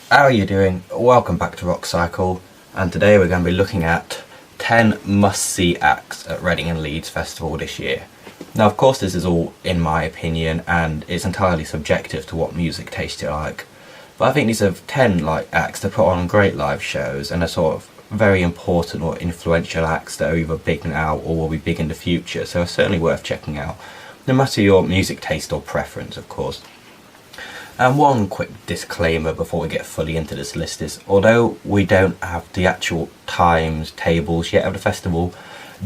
How are you doing? Welcome back to Rock Cycle, and today we're going to be looking at 10 must-see acts at Reading and Leeds Festival this year. Now of course this is all in my opinion and it's entirely subjective to what music taste you like, but I think these are 10 acts that put on great live shows and are sort of very important or influential acts that are either big now or will be big in the future, so it's certainly worth checking out, no matter your music taste or preference of course. And one quick disclaimer before we get fully into this list is, although we don't have the actual times tables yet of the festival,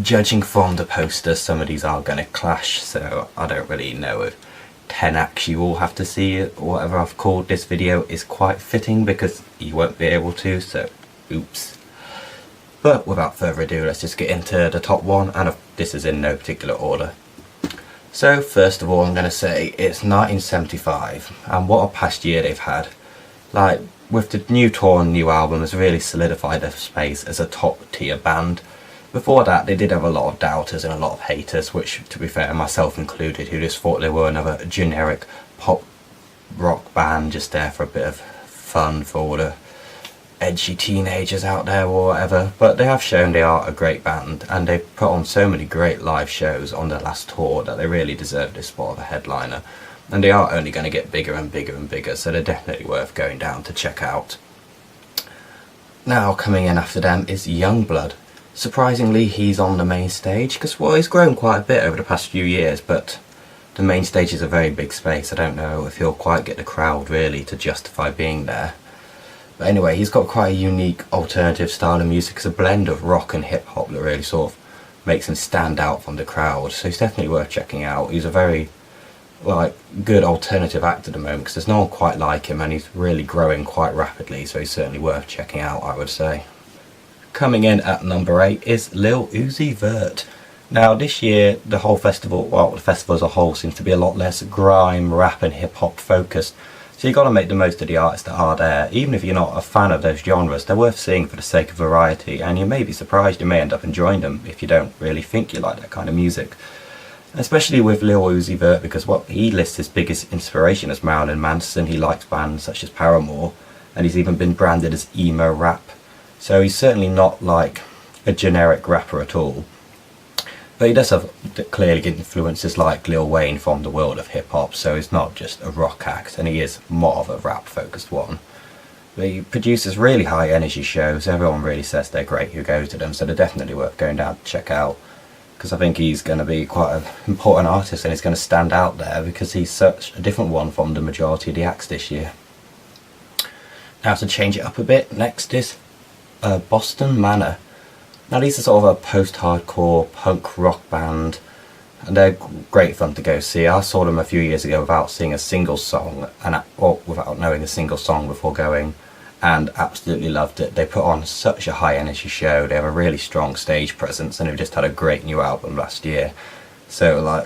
judging from the posters some of these are going to clash, so I don't really know if 10 acts you all have to see or whatever I've called this video is quite fitting, because you won't be able to, so oops. But without further ado, let's just get into the top one, and this is in no particular order. So first of all I'm going to say it's 1975, and what a past year they've had. With the new tour and new album has really solidified their space as a top tier band. Before that they did have a lot of doubters and a lot of haters, which to be fair myself included, who just thought they were another generic pop rock band just there for a bit of fun for all the edgy teenagers out there or whatever. But they have shown they are a great band, and they've put on so many great live shows on their last tour that they really deserve this spot of a headliner, and they are only going to get bigger and bigger and bigger, so they're definitely worth going down to check out. Now coming in after them is Youngblood. Surprisingly he's on the main stage, because well, he's grown quite a bit over the past few years, but the main stage is a very big space. I don't know if he'll quite get the crowd really to justify being there. But anyway, he's got quite a unique alternative style of music. It's a blend of rock and hip hop that really sort of makes him stand out from the crowd, so he's definitely worth checking out. He's a very good alternative act at the moment, because there's no one quite like him, and he's really growing quite rapidly, so he's certainly worth checking out, I would say. Coming in at number 8 is Lil Uzi Vert. Now this year the whole festival, well the festival as a whole, seems to be a lot less grime, rap and hip hop focused. So you've got to make the most of the artists that are there. Even if you're not a fan of those genres, they're worth seeing for the sake of variety, and you may be surprised you may end up enjoying them if you don't really think you like that kind of music. Especially with Lil Uzi Vert, because he lists his biggest inspiration as Marilyn Manson. He likes bands such as Paramore, and he's even been branded as emo rap. So he's certainly not like a generic rapper at all. But he does have clearly influences like Lil Wayne from the world of hip hop, so he's not just a rock act, and he is more of a rap focused one. But he produces really high energy shows. Everyone really says they're great who go to them, so they're definitely worth going down to check out, because I think he's going to be quite an important artist, and he's going to stand out there because he's such a different one from the majority of the acts this year. Now to change it up a bit, next is Boston Manor. Now these are sort of a post-hardcore punk rock band, and they're great fun to go see. I saw them a few years ago without seeing a single song, or without knowing a single song before going, and absolutely loved it. They put on such a high energy show, they have a really strong stage presence, and they've just had a great new album last year. So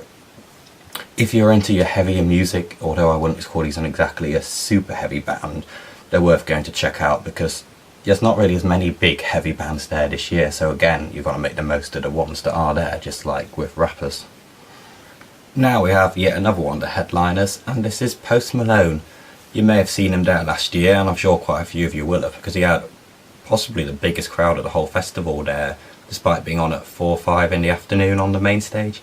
if you're into your heavier music, although I wouldn't call these exactly a super heavy band, they're worth going to check out, because there's not really as many big heavy bands there this year, so again you've got to make the most of the ones that are there, just like with rappers. Now we have yet another one of the headliners, and this is Post Malone. You may have seen him there last year, and I'm sure quite a few of you will have, because he had possibly the biggest crowd of the whole festival there, despite being on at 4 or 5 in the afternoon on the main stage.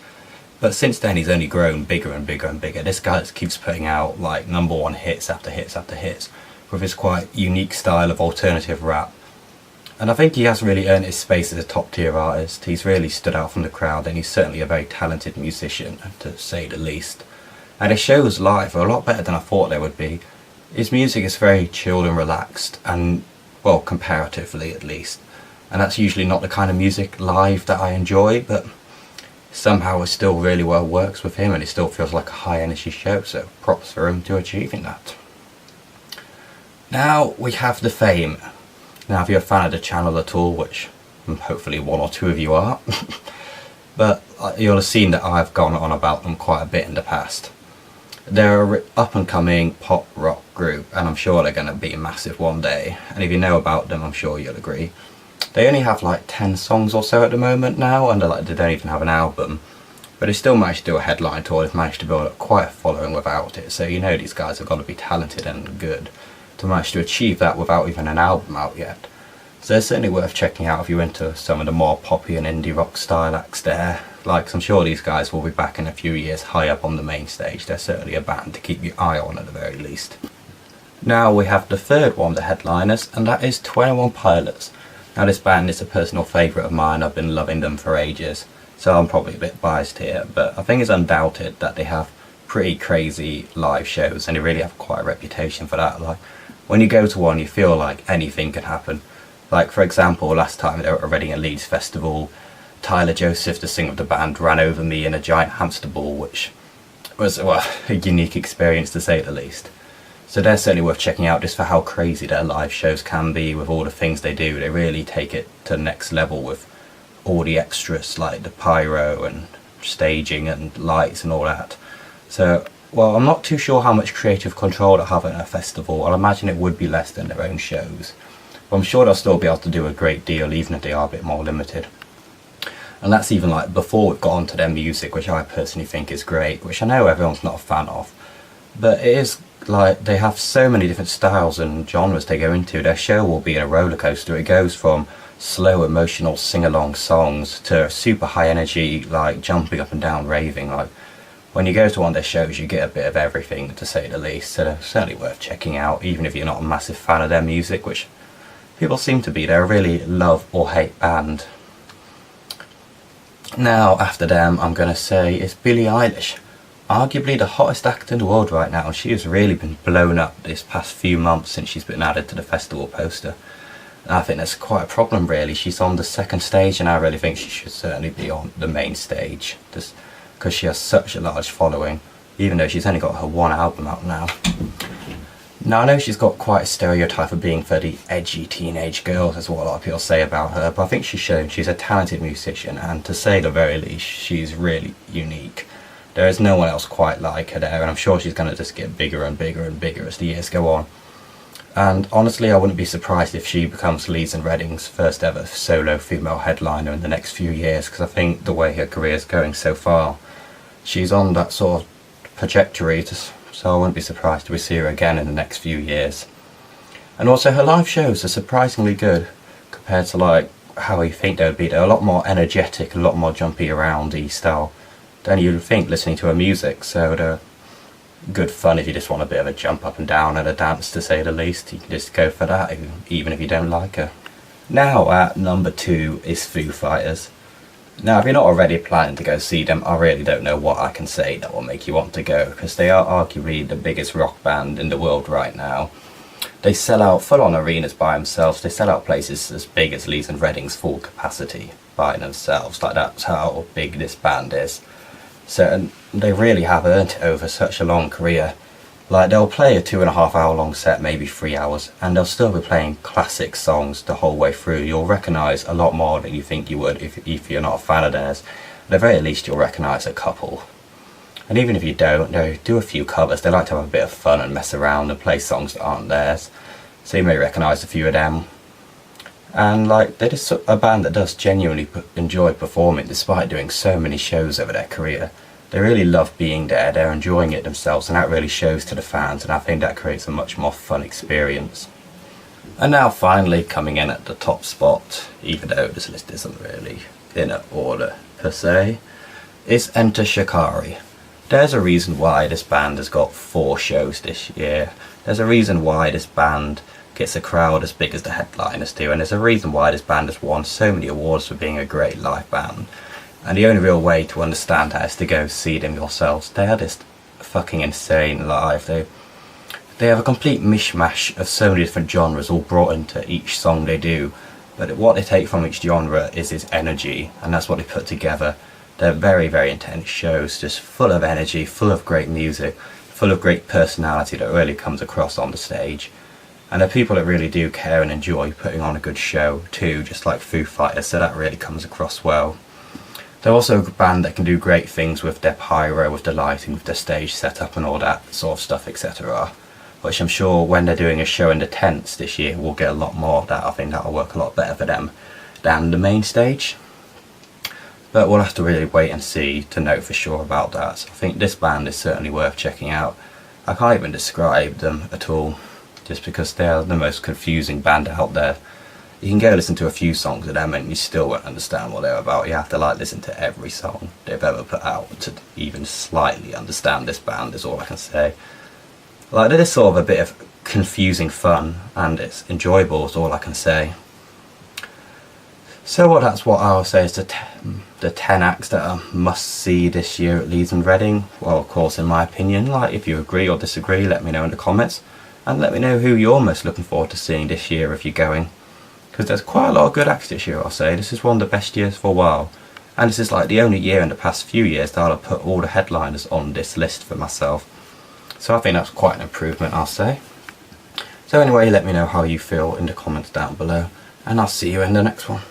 But since then he's only grown bigger and bigger and bigger. This guy just keeps putting out #1 hits after hits after hits, with his quite unique style of alternative rap. And I think he has really earned his space as a top tier artist. He's really stood out from the crowd, and he's certainly a very talented musician, to say the least. And his shows live are a lot better than I thought they would be. His music is very chilled and relaxed, and well, comparatively at least. And that's usually not the kind of music live that I enjoy, but somehow it still really well works with him, and it still feels like a high energy show, so props for him to achieving that. Now we have The Fame. Now if you're a fan of the channel at all, which hopefully 1 or 2 of you are, but you'll have seen that I've gone on about them quite a bit in the past. They're an up and coming pop rock group, and I'm sure they're going to be massive one day, and if you know about them I'm sure you'll agree. They only have 10 songs or so at the moment now, and they don't even have an album, but they still managed to do a headline tour. They've managed to build up quite a following without it, so you know these guys have got to be talented and good to manage to achieve that without even an album out yet. So it's certainly worth checking out if you're into some of the more poppy and indie rock style acts there. Like, I'm sure these guys will be back in a few years high up on the main stage. They're certainly a band to keep your eye on at the very least. Now we have the third one of the headliners, and that is 21 Pilots. Now this band is a personal favourite of mine. I've been loving them for ages, so I'm probably a bit biased here, but I think it's undoubted that they have pretty crazy live shows, and they really have quite a reputation for that. Like, when you go to one, you feel like anything can happen. Like, for example, last time they were at a Reading and Leeds festival, Tyler Joseph, the singer of the band, ran over me in a giant hamster ball, which was, well, a unique experience to say the least. So they're certainly worth checking out just for how crazy their live shows can be with all the things they do. They really take it to the next level with all the extras like the pyro and staging and lights and all that. So, well, I'm not too sure how much creative control they have at a festival. I'll imagine it would be less than their own shows. But I'm sure they'll still be able to do a great deal even if they are a bit more limited. And that's even like before we've got onto their music, which I personally think is great, which I know everyone's not a fan of. But it is like they have so many different styles and genres they go into. Their show will be a roller coaster. It goes from slow emotional sing-along songs to super high energy, like jumping up and down raving. Like, when you go to one of their shows you get a bit of everything, to say the least. So they're certainly worth checking out even if you're not a massive fan of their music, which people seem to be. They're a really love or hate band. Now after them I'm going to say it's Billie Eilish. Arguably the hottest act in the world right now. She has really been blown up this past few months since she's been added to the festival poster. And I think that's quite a problem really. She's on the second stage and I really think she should certainly be on the main stage, just because she has such a large following, even though she's only got her one album out now. Now I know she's got quite a stereotype of being for the edgy teenage girls, is what a lot of people say about her, but I think she's shown she's a talented musician, and to say the very least she's really unique. There is no one else quite like her there, and I'm sure she's going to just get bigger and bigger and bigger as the years go on. And honestly, I wouldn't be surprised if she becomes Leeds and Reading's first ever solo female headliner in the next few years, because I think the way her career is going so far, she's on that sort of trajectory, so I wouldn't be surprised if we see her again in the next few years. And also her live shows are surprisingly good compared to like how you think they would be. They're a lot more energetic, a lot more jumpy around-y style than you'd think listening to her music, so they're good fun if you just want a bit of a jump up and down and a dance, to say the least. You can just go for that even if you don't like her. Now at number 2 is Foo Fighters. Now if you're not already planning to go see them, I really don't know what I can say that will make you want to go, because they are arguably the biggest rock band in the world right now. They sell out full-on arenas by themselves. They sell out places as big as Leeds and Reading's full capacity by themselves. Like, that's how big this band is. So, and they really have earned it over such a long career. Like, they'll play a 2.5 hour long set, maybe 3 hours, and they'll still be playing classic songs the whole way through. You'll recognise a lot more than you think you would if you're not a fan of theirs. At the very least you'll recognise a couple. And even if you don't, they do a few covers. They like to have a bit of fun and mess around and play songs that aren't theirs. So you may recognise a few of them. And like, they're just a band that does genuinely enjoy performing despite doing so many shows over their career. They really love being there, they're enjoying it themselves, and that really shows to the fans, and I think that creates a much more fun experience. And now finally coming in at the top spot, even though this list isn't really in an order per se, is Enter Shikari. There's a reason why this band has got 4 shows this year. There's a reason why this band gets a crowd as big as the headliners do, and there's a reason why this band has won so many awards for being a great live band. And the only real way to understand that is to go see them yourselves. They are just fucking insane live. They have a complete mishmash of so many different genres all brought into each song they do, but what they take from each genre is its energy, and that's what they put together. They're very, very intense shows, just full of energy, full of great music, full of great personality that really comes across on the stage. And they're people that really do care and enjoy putting on a good show too, just like Foo Fighters, so that really comes across well. They're also a band that can do great things with their pyro, with the lighting, with their stage setup and all that sort of stuff, etc. Which I'm sure when they're doing a show in the tents this year we'll get a lot more of that. I think that'll work a lot better for them than the main stage. But we'll have to really wait and see to know for sure about that. So I think this band is certainly worth checking out. I can't even describe them at all. just because they're the most confusing band out there. You can go listen to a few songs of them and you still won't understand what they're about. You have to like listen to every song they've ever put out to even slightly understand this band, is all I can say. Like, they're just sort of a bit of confusing fun, and it's enjoyable, is all I can say. So that's what I'll say is the 10 acts that are must see this year at Leeds and Reading. Well, of course, in my opinion, like, if you agree or disagree, let me know in the comments, and let me know who you're most looking forward to seeing this year if you're going. Because there's quite a lot of good acts this year, I'll say. This is one of the best years for a while. And this is like the only year in the past few years that I'll have put all the headliners on this list for myself. So I think that's quite an improvement, I'll say. So anyway, let me know how you feel in the comments down below. And I'll see you in the next one.